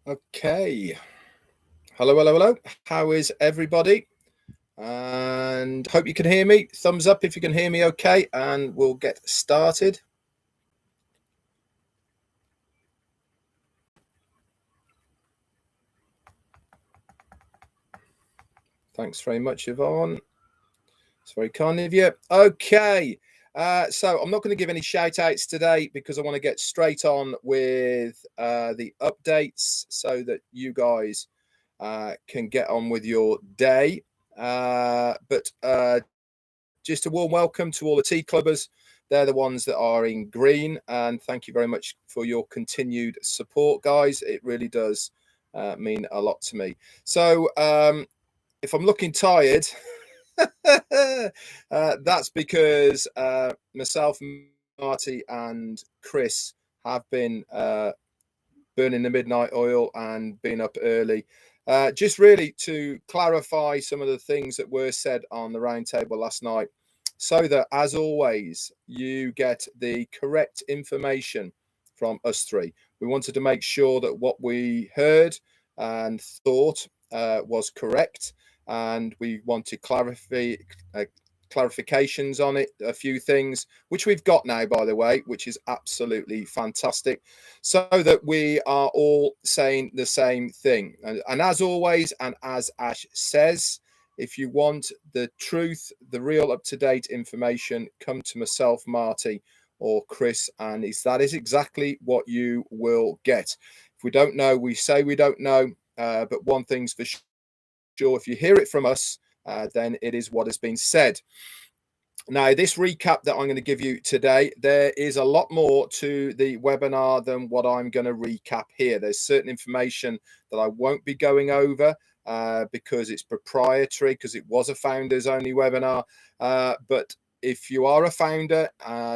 Okay. Hello. How is everybody? And hope you can hear me. Thumbs up if you can hear me okay, and we'll get started. Thanks very much, Yvonne. It's very kind of you. Okay. So I'm not going to give any shout outs today because I want to get straight on with the updates so that you guys can get on with your day. But just a warm welcome to all the tea clubbers. They're the ones that are in green, and thank you very much for your continued support, guys. It really does mean a lot to me. So if I'm looking tired, that's because myself, Marty, and Chris have been burning the midnight oil and been up early. Just really to clarify some of the things that were said on the roundtable last night, so that, as always, you get the correct information from us three. We wanted to make sure that what we heard and thought was correct, and we wanted clarifications on it, a few things, which we've got now, by the way, which is absolutely fantastic, so that we are all saying the same thing. And as always, and as Ash says, if you want the truth, the real up-to-date information, come to myself, Marty, or Chris, and that is exactly what you will get. If we don't know, we say we don't know, but one thing's for sure, if you hear it from us, then it is what has been said. Now, this recap that I'm going to give you today, there is a lot more to the webinar than what I'm going to recap here. There's certain information that I won't be going over because it's proprietary, because it was a founders only webinar. But if you are a founder,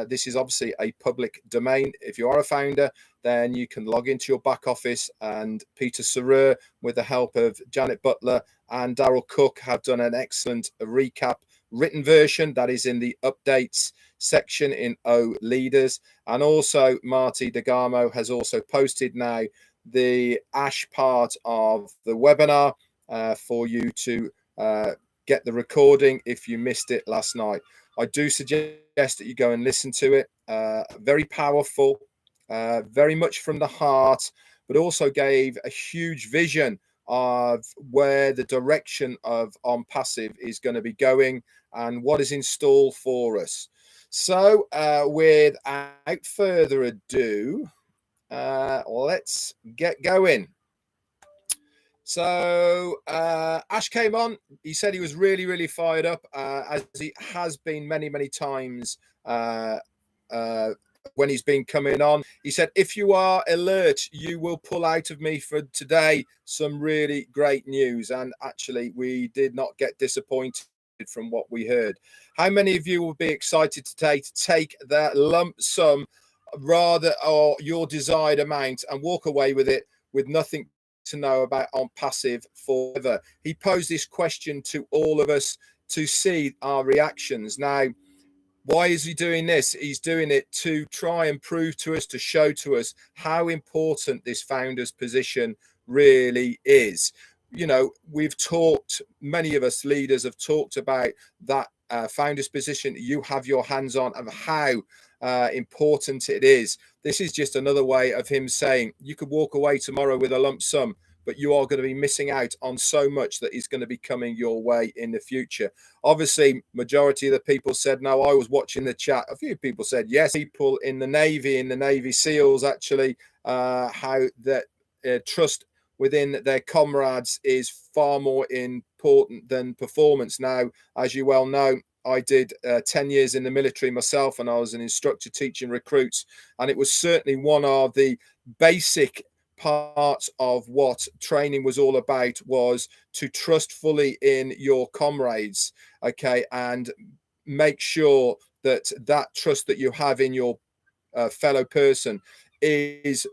this is obviously a public domain. If you are a founder, then you can log into your back office, and Peter Sarer, with the help of Janet Butler and Daryl Cook, have done an excellent recap written version that is in the updates section in O Leaders. And also Marty DeGamo has also posted now the Ash part of the webinar for you to get the recording if you missed it last night. I do suggest that you go and listen to it. Very powerful, very much from the heart, but also gave a huge vision of where the direction of OnPassive is going to be going and what is in store for us. So without further ado, let's get going. So Ash came on. He said he was really fired up, as he has been many times when he's been coming on. He said, if you are alert, you will pull out of me for today some really great news. And actually, we did not get disappointed from what we heard. How many of you will be excited today to take that lump sum, rather, or your desired amount, and walk away with it with nothing to know about OnPassive forever? He posed this question to all of us to see our reactions. Now, why is he doing this? He's doing it to try and prove to us, to show to us how important this founder's position really is. You know, we've talked, many of us leaders have talked about that founder's position you have your hands on, of how important it is. This is just another way of him saying you could walk away tomorrow with a lump sum, but you are going to be missing out on so much that is going to be coming your way in the future. Obviously, majority of the people said no. I was watching the chat. A few people said yes. People in the Navy SEALs, actually, how that trust within their comrades is far more important than performance. Now, as you well know, I did 10 years in the military myself, and I was an instructor teaching recruits. And it was certainly one of the basic parts of what training was all about, was to trust fully in your comrades, okay, and make sure that that trust that you have in your fellow person is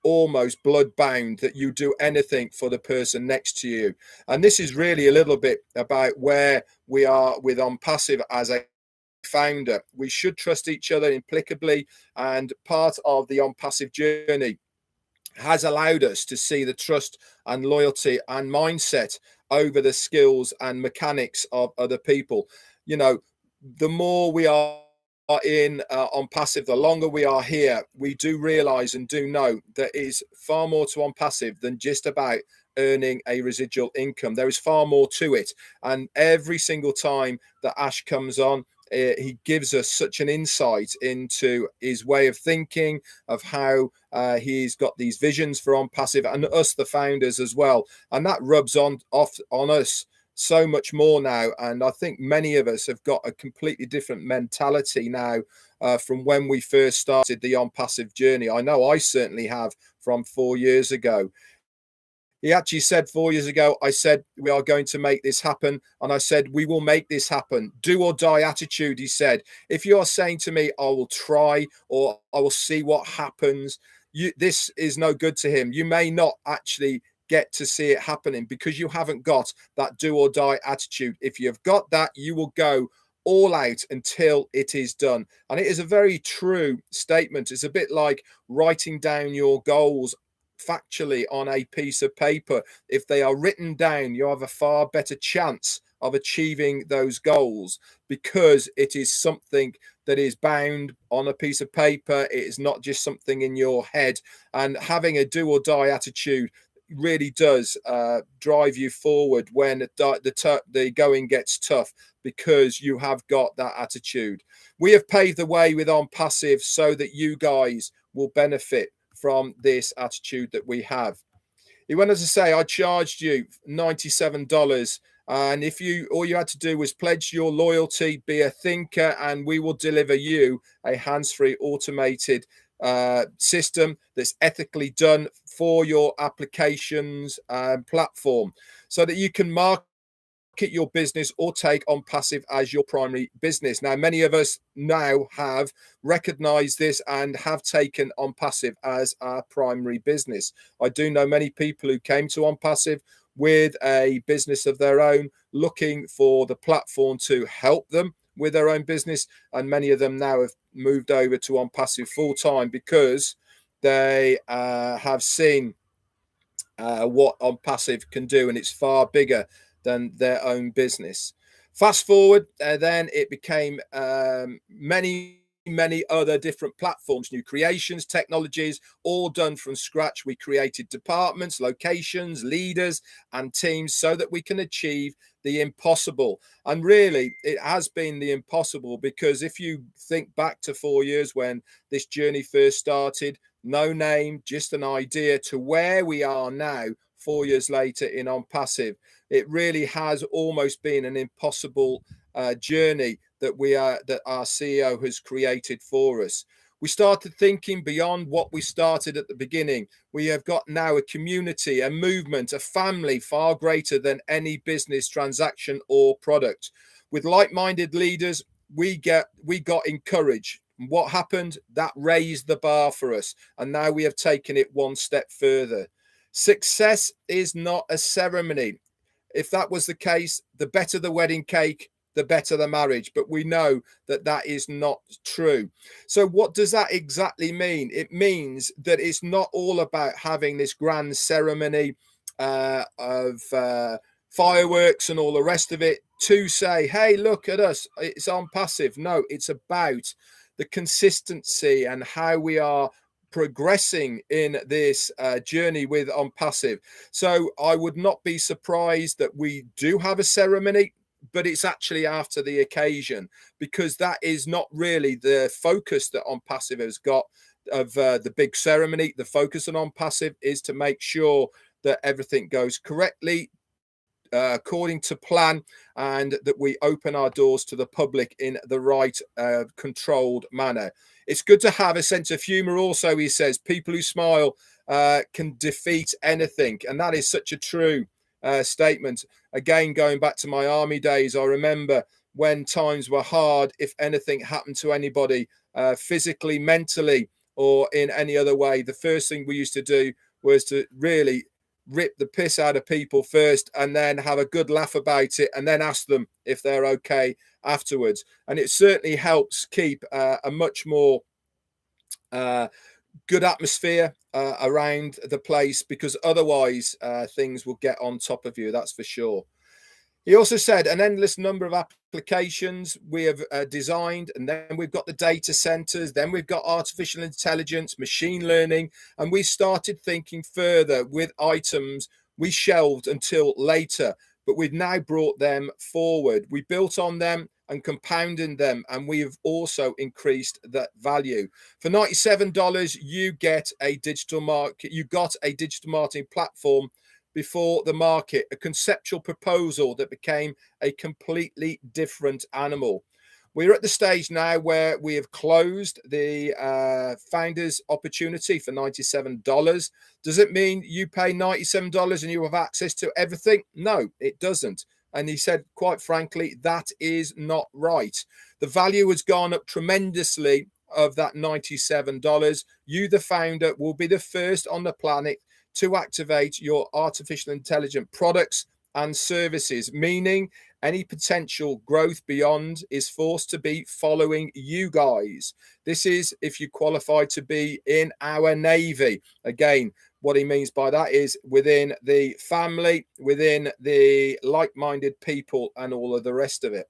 almost blood bound, that you do anything for the person next to you. And this is really a little bit about where we are with OnPassive as a founder. We should trust each other implicably, and part of the OnPassive journey has allowed us to see the trust and loyalty and mindset over the skills and mechanics of other people. You know, the more we are in OnPassive, the longer we are here, we do realize and do know there is far more to OnPassive than just about earning a residual income. There is far more to it. And every single time that Ash comes on, he gives us such an insight into his way of thinking, of how he's got these visions for OnPassive, and us, the founders, as well. And that rubs off on us so much more now. And I think many of us have got a completely different mentality now from when we first started the OnPassive journey. I know I certainly have, from 4 years ago. He actually said 4 years ago, I said, we are going to make this happen. And I said, we will make this happen. Do or die attitude, he said. If you are saying to me, I will try, or I will see what happens, this is no good to him. You may not actually get to see it happening because you haven't got that do or die attitude. If you've got that, you will go all out until it is done. And it is a very true statement. It's a bit like writing down your goals factually on a piece of paper. If they are written down, you have a far better chance of achieving those goals, because it is something that is bound on a piece of paper. It is not just something in your head. And having a do or die attitude really does drive you forward when the going gets tough, because you have got that attitude. We have paved the way with OnPassive so that you guys will benefit from this attitude that we have. He went on to say, I charged you $97, and if you, all you had to do was pledge your loyalty, be a thinker, and we will deliver you a hands-free automated system that's ethically done for your applications and platform, so that you can market your business or take OnPassive as your primary business. Now, many of us now have recognized this and have taken OnPassive as our primary business. I do know many people who came to OnPassive with a business of their own, looking for the platform to help them with their own business, and many of them now have moved over to OnPassive full time because they have seen what OnPassive can do, and it's far bigger than their own business. Fast forward, then it became many other different platforms, new creations, technologies, all done from scratch. We created departments, locations, leaders, and teams so that we can achieve the impossible. And really, it has been the impossible, because if you think back to 4 years when this journey first started, no name, just an idea, to where we are now 4 years later in OnPassive, it really has almost been an impossible journey that our CEO has created for us. We started thinking beyond what we started at the beginning. We have got now a community, a movement, a family far greater than any business transaction or product. With like-minded leaders, we got encouraged. What happened? That raised the bar for us, and now we have taken it one step further. Success is not a ceremony. If that was the case, the better the wedding cake, the better the marriage. But we know that that is not true. So what does that exactly mean? It means that it's not all about having this grand ceremony of fireworks and all the rest of it to say, hey, look at us, it's OnPassive. No, it's about the consistency and how we are progressing in this journey with OnPassive. So I would not be surprised that we do have a ceremony, but it's actually after the occasion, because that is not really the focus that OnPassive has got of the big ceremony. The focus on OnPassive is to make sure that everything goes correctly, according to plan, and that we open our doors to the public in the right controlled manner. It's good to have a sense of humor also, he says. People who smile can defeat anything, and that is such a true statement. Again, going back to my army days, I remember when times were hard, if anything happened to anybody physically, mentally, or in any other way, the first thing we used to do was to really rip the piss out of people first, and then have a good laugh about it, and then ask them if they're okay afterwards. And it certainly helps keep a much more good atmosphere around the place, because otherwise things will get on top of you, that's for sure. He also said an endless number of applications we have designed, and then we've got the data centers, then we've got artificial intelligence, machine learning, and we started thinking further with items we shelved until later, but we've now brought them forward. We built on them and compounded them, and we have also increased that value. For $97, you get a digital market. You got a digital marketing platform before the market, a conceptual proposal that became a completely different animal. We're at the stage now where we have closed the founders opportunity for $97. Does it mean you pay $97 and you have access to everything? No, it doesn't. And he said, quite frankly, that is not right. The value has gone up tremendously of that $97. You, the founder, will be the first on the planet to activate your artificial intelligent products and services, meaning any potential growth beyond is forced to be following you guys. This is if you qualify to be in our Navy. Again, what he means by that is within the family, within the like-minded people, and all of the rest of it.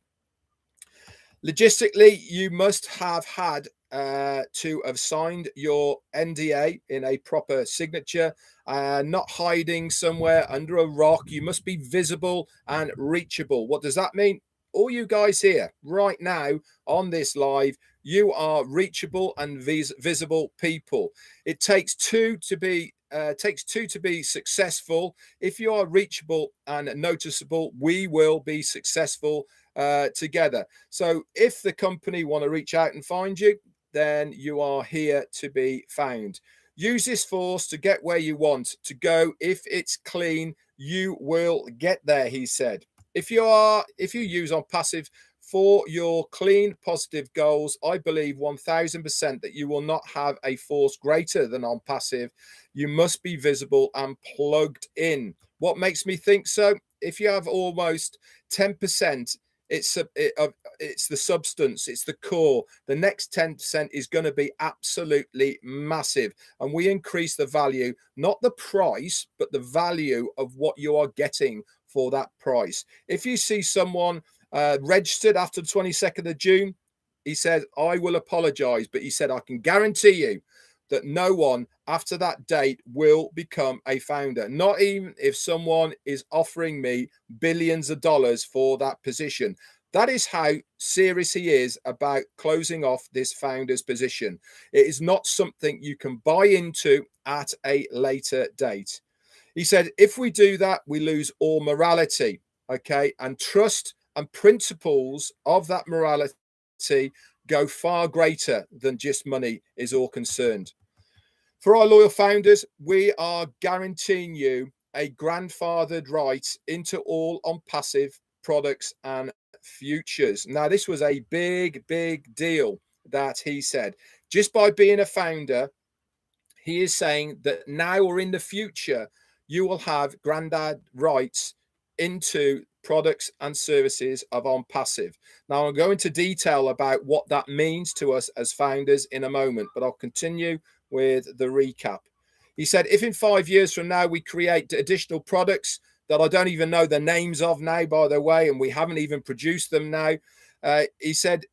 Logistically, you must have had to have signed your NDA in a proper signature, not hiding somewhere under a rock. You must be visible and reachable. What does that mean? All you guys here right now on this live, you are reachable and visible people. It takes two to be successful. If you are reachable and noticeable, we will be successful together. So if the company want to reach out and find you, then you are here to be found. Use this force to get where you want to go. If it's clean, you will get there, he said. If you use OnPassive for your clean, positive goals, I believe 1000% that you will not have a force greater than OnPassive. You must be visible and plugged in. What makes me think so? If you have almost 10%, it's the substance, it's the core. The next 10% is going to be absolutely massive, and we increase the value, not the price, but the value of what you are getting for that price. If you see someone registered after the 22nd of June, he said, I will apologize, but he said, I can guarantee you that no one after that date will become a founder, not even if someone is offering me billions of dollars for that position. That is how serious he is about closing off this founder's position. It is not something you can buy into at a later date. He said, if we do that, we lose all morality, okay? And trust and principles of that morality go far greater than just money is all concerned. For our loyal founders, we are guaranteeing you a grandfathered right into all OnPassive products and futures. Now, this was a big, big deal that he said. Just by being a founder, he is saying that now or in the future, you will have granddad rights into products and services of OnPassive. Now, I'll go into detail about what that means to us as founders in a moment, but I'll continue with the recap. He said, if in 5 years from now we create additional products that I don't even know the names of now, by the way, and we haven't even produced them now, he said,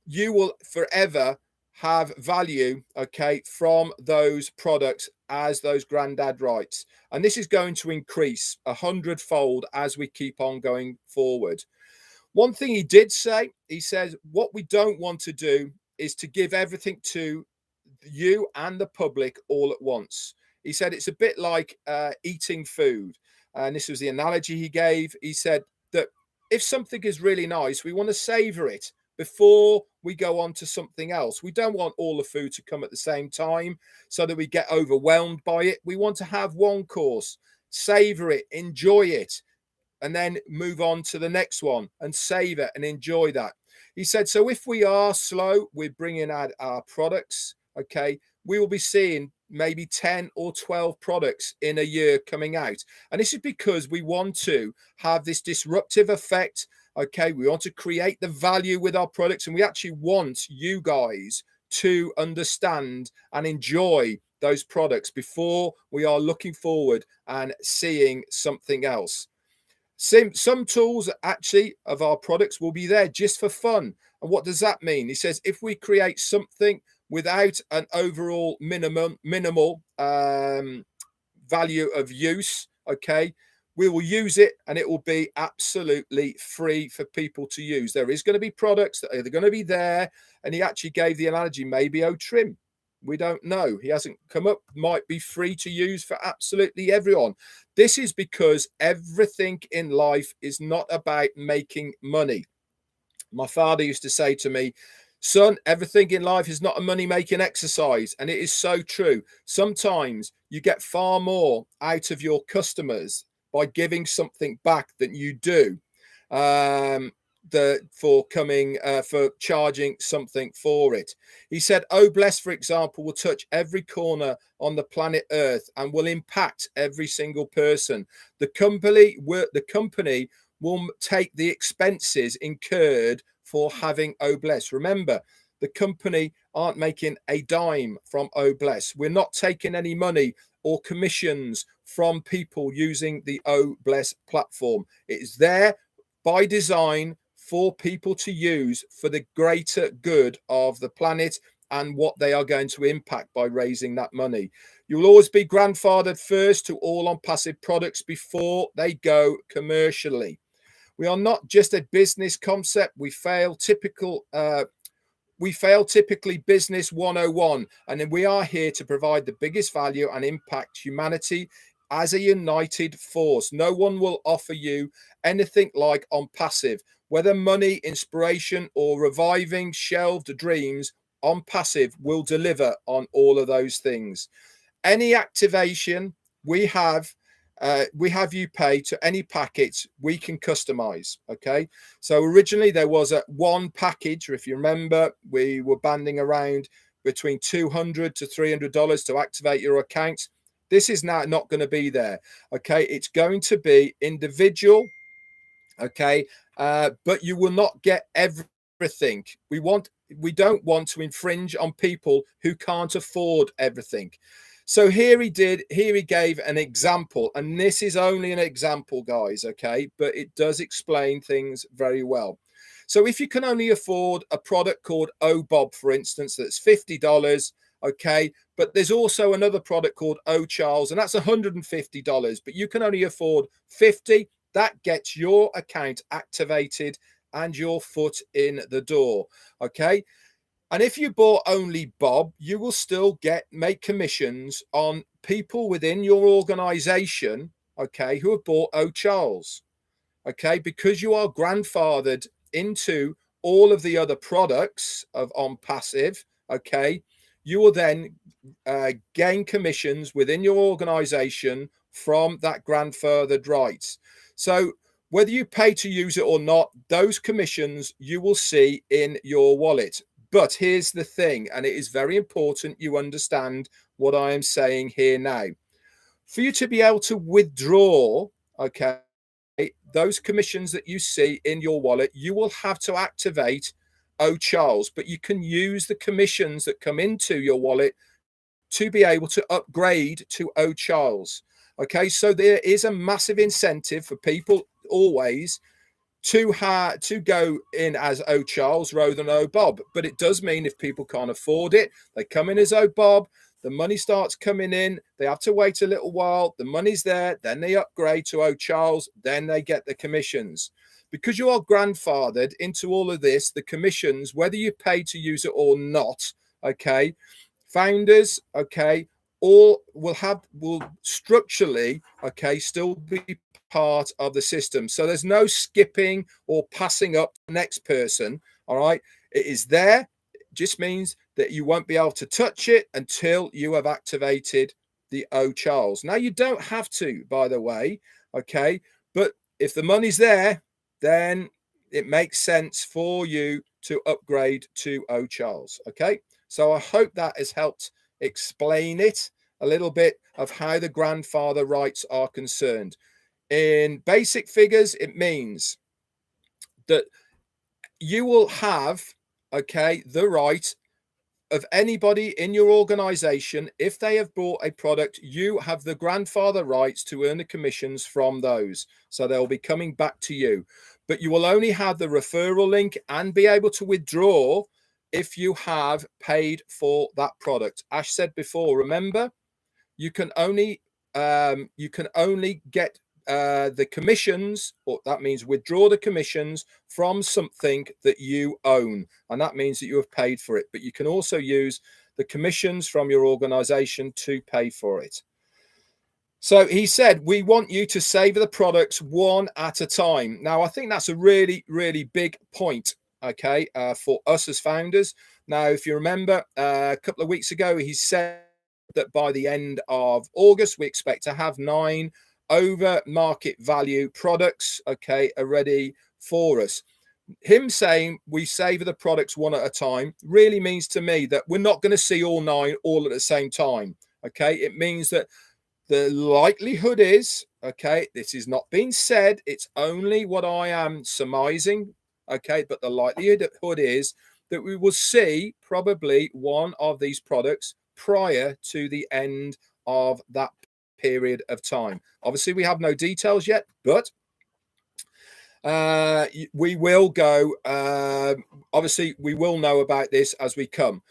you will forever have value, okay, from those products as those granddad rights. And this is going to increase 100-fold as we keep on going forward. One thing he did say, he says, what we don't want to do is to give everything to you and the public all at once. He said it's a bit like eating food. And this was the analogy he gave. He said that if something is really nice, we want to savor it before we go on to something else. We don't want all the food to come at the same time so that we get overwhelmed by it. We want to have one course, savor it, enjoy it, and then move on to the next one and savor and enjoy that. He said, so if we are slow with bringing out our products, okay, we will be seeing maybe 10 or 12 products in a year coming out. And this is because we want to have this disruptive effect. Okay, we want to create the value with our products, and we actually want you guys to understand and enjoy those products before we are looking forward and seeing something else. Some tools actually of our products will be there just for fun. And what does that mean? He says if we create something without an overall minimal value of use, okay, we will use it and it will be absolutely free for people to use. There is going to be products that are going to be there, and he actually gave the analogy maybe trim. We don't know. He hasn't come up. Might be free to use for absolutely everyone. This is because everything in life is not about making money. My father used to say to me, son, everything in life is not a money-making exercise. And it is so true. Sometimes you get far more out of your customers by giving something back than you do for charging something for it. He said OBLESS, for example, will touch every corner on the planet Earth and will impact every single person. The company will take the expenses incurred for having OBLESS. Remember, the company aren't making a dime from OBLESS. We're not taking any money or commissions from people using the OBLESS platform. It is there by design for people to use for the greater good of the planet and what they are going to impact by raising that money. You'll always be grandfathered first to all OnPassive products before they go commercially. We are not just a business concept. We fail typically business 101, and then we are here to provide the biggest value and impact humanity as a united force. No one will offer you anything like OnPassive, whether money, inspiration, or reviving shelved dreams. OnPassive will deliver on all of those things. Any activation we have you pay to any package we can customize. Okay, so originally there was a one package, or if you remember, we were banding around between $200 to $300 to activate your account. This is now not going to be there. Okay, it's going to be individual. Okay, but you will not get everything. We don't want to infringe on people who can't afford everything. So here he gave an example, and this is only an example, guys, okay, but it does explain things very well. So if you can only afford a product called OBOB, for instance, that's $50, okay, but there's also another product called Charles, and that's $150, but you can only afford 50. That gets your account activated and your foot in the door, okay? And if you bought only Bob, you will still make commissions on people within your organization, okay, who have bought Charles, okay, because you are grandfathered into all of the other products of OnPassive, okay. You will then gain commissions within your organization from that grandfathered rights. So whether you pay to use it or not, those commissions you will see in your wallet. But here's the thing, and it is very important you understand what I am saying here now. For you to be able to withdraw, okay, those commissions that you see in your wallet, you will have to activate Charles, but you can use the commissions that come into your wallet to be able to upgrade to Charles. Okay, so there is a massive incentive for people always to go in as Charles rather than Bob. But it does mean if people can't afford it, they come in as Bob. The money starts coming in. They have to wait a little while. The money's there. Then they upgrade to Charles. Then they get the commissions. Because you are grandfathered into all of this, the commissions, whether you pay to use it or not, okay, founders, okay, all will structurally, okay, still be part of the system. So there's no skipping or passing up to the next person. All right, it is there. It just means that you won't be able to touch it until you have activated the Charles. Now you don't have to, by the way, okay, but if the money's there, then it makes sense for you to upgrade to Charles. Okay, so I hope that has helped explain it a little bit of how the grandfather rights are concerned. In basic figures, it means that you will have, okay, the right of anybody in your organization, if they have bought a product, you have the grandfather rights to earn the commissions from those. So they'll be coming back to you, but you will only have the referral link and be able to withdraw if you have paid for that product. Ash said before, remember, you can only get the commissions, or that means withdraw the commissions from something that you own, and that means that you have paid for it. But you can also use the commissions from your organization to pay for it. So he said, we want you to savor the products one at a time. Now, I think that's a really, really big point, okay, for us as founders. Now, if you remember, a couple of weeks ago, he said that by the end of August, we expect to have 9 over market value products, okay, are ready for us. Him saying we savor the products one at a time really means to me that we're not going to see all 9 all at the same time, okay? It means that the likelihood is, okay, this is not being said, it's only what I am surmising, okay, but the likelihood is that we will see probably one of these products prior to the end of that period of time. Obviously, we have no details yet, but we will go, obviously we will know about this as we come.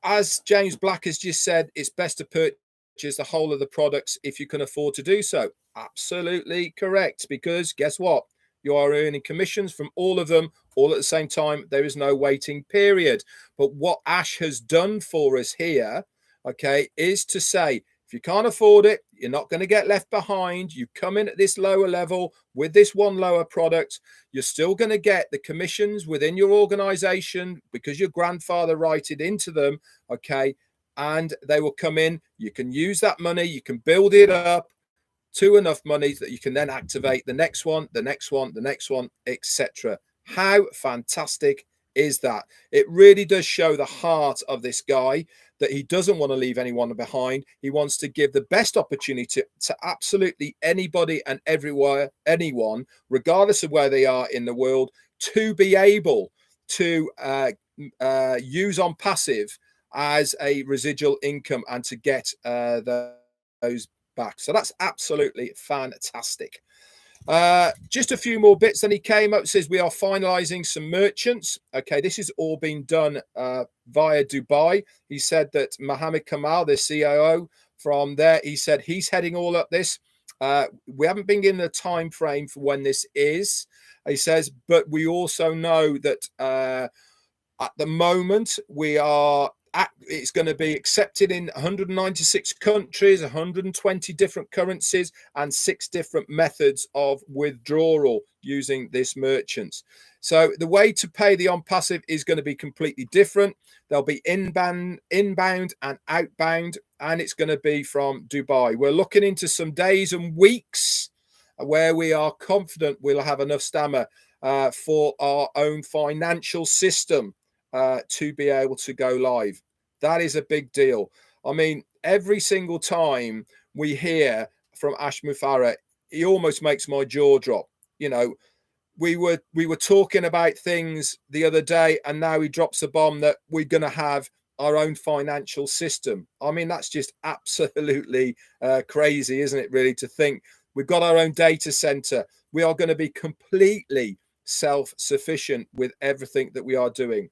As James Black has just said, it's best to purchase the whole of the products if you can afford to do so. Absolutely correct, because guess what? You are earning commissions from all of them all at the same time. There is no waiting period. But what Ash has done for us here, okay, is to say, if you can't afford it, you're not going to get left behind. You come in at this lower level with this one lower product. You're still going to get the commissions within your organization because your grandfather righted into them, okay, and they will come in. You can use that money. You can build it up to enough money that you can then activate the next one, the next one, the next one, etc. How fantastic is that? It really does show the heart of this guy, that he doesn't want to leave anyone behind. He wants to give the best opportunity to absolutely anybody and everywhere, anyone, regardless of where they are in the world, to be able to use OnPassive as a residual income and to get those back. So that's absolutely fantastic. Just a few more bits. Then he came up and says we are finalizing some merchants. Okay, this is all being done via Dubai. He said that Mohammed Kamal, the COO from there, he said he's heading all up this. We haven't been given a time frame for when this is, he says, but we also know that at the moment it's going to be accepted in 196 countries, 120 different currencies, and 6 different methods of withdrawal using this merchant. So the way to pay the OnPassive is going to be completely different. There'll be inbound and outbound, and it's going to be from Dubai. We're looking into some days and weeks where we are confident we'll have enough stamina for our own financial system to be able to go live. That is a big deal. I mean, every single time we hear from Ash Mufareh, he almost makes my jaw drop. You know, we were talking about things the other day, and now he drops a bomb that we're going to have our own financial system. I mean, that's just absolutely crazy, isn't it, really, to think we've got our own data center. We are going to be completely self-sufficient with everything that we are doing.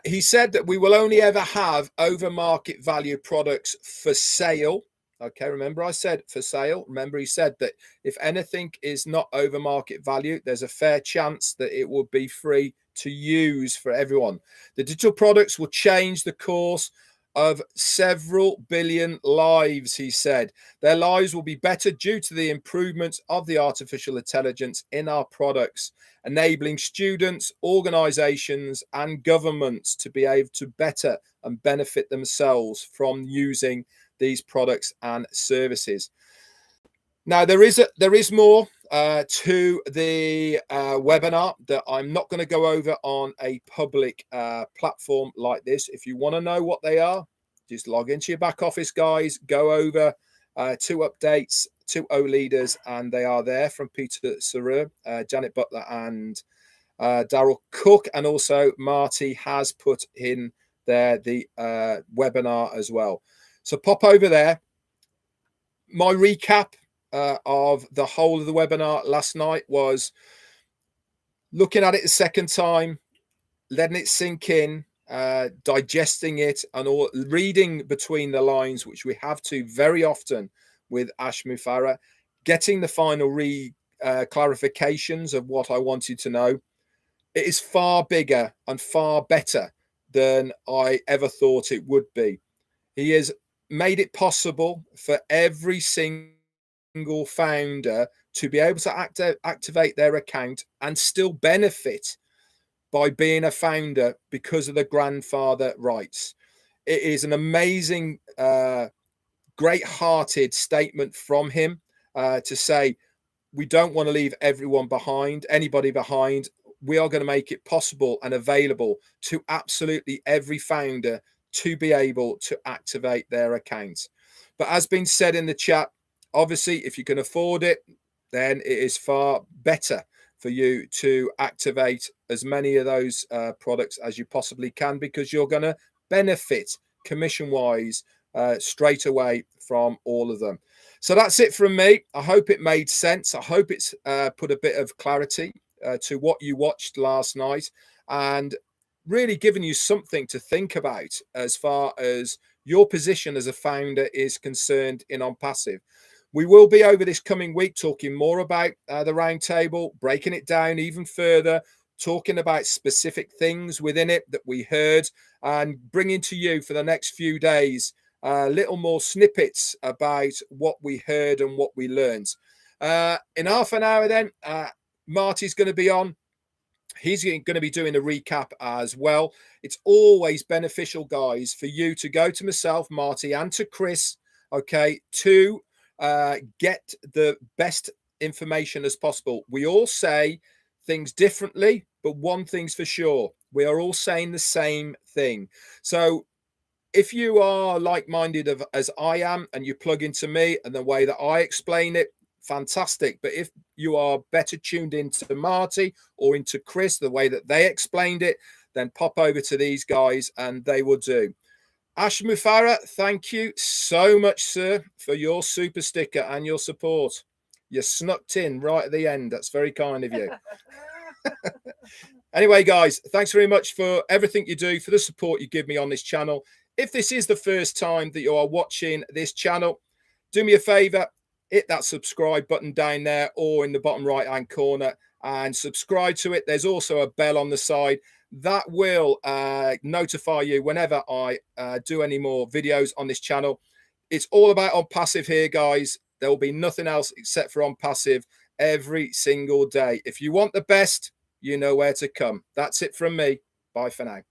He said that we will only ever have over market value products for sale. Okay, remember I said for sale. Remember he said that if anything is not over market value, there's a fair chance that it will be free to use for everyone. The digital products will change the course of several billion lives, he said. Their lives will be better due to the improvements of the artificial intelligence in our products, enabling students, organizations, and governments to be able to better and benefit themselves from using these products and services. Now, there is more to the webinar that I'm not going to go over on a public platform like this. If you want to know what they are, just log into your back office, guys. Go over 2 updates, 2 O leaders, and they are there from Peter Saru, Janet Butler, and Daryl Cook, and also Marty has put in there the webinar as well. So pop over there. My recap of the whole of the webinar last night was looking at it a second time, letting it sink in, digesting it, and all, reading between the lines, which we have to very often with Ash Mufareh, getting the final clarifications of what I wanted to know. It is far bigger and far better than I ever thought it would be. He has made it possible for every single founder to be able to activate their account and still benefit by being a founder because of the grandfather rights. It is an amazing, great-hearted statement from him to say, we don't want to leave anybody behind. We are going to make it possible and available to absolutely every founder to be able to activate their accounts. But as been said in the chat, obviously, if you can afford it, then it is far better for you to activate as many of those products as you possibly can, because you're going to benefit commission-wise straight away from all of them. So that's it from me. I hope it made sense. I hope it's put a bit of clarity to what you watched last night, and really giving you something to think about as far as your position as a founder is concerned in OnPassive. We will be over this coming week talking more about the roundtable, breaking it down even further, talking about specific things within it that we heard, and bringing to you for the next few days little more snippets about what we heard and what we learned. In half an hour then, Marty's going to be on. He's going to be doing a recap as well. It's always beneficial, guys, for you to go to myself, Marty, and to Chris, okay, to get the best information as possible. We all say things differently, but one thing's for sure, we are all saying the same thing. So if you are like-minded as I am, and you plug into me and the way that I explain it, fantastic. But if you are better tuned into Marty or into Chris, the way that they explained it, then pop over to these guys and they will do. Ash Mufareh, thank you so much, sir, for your super sticker and your support. You snuck in right at the end. That's very kind of you. Anyway, guys, thanks very much for everything you do, for the support you give me on this channel. If this is the first time that you are watching this channel, do me a favor, hit that subscribe button down there or in the bottom right hand corner and subscribe to it. There's also a bell on the side that will notify you whenever I do any more videos on this channel. It's all about OnPassive here, guys. There will be nothing else except for OnPassive every single day. If you want the best, you know where to come. That's it from me. Bye for now.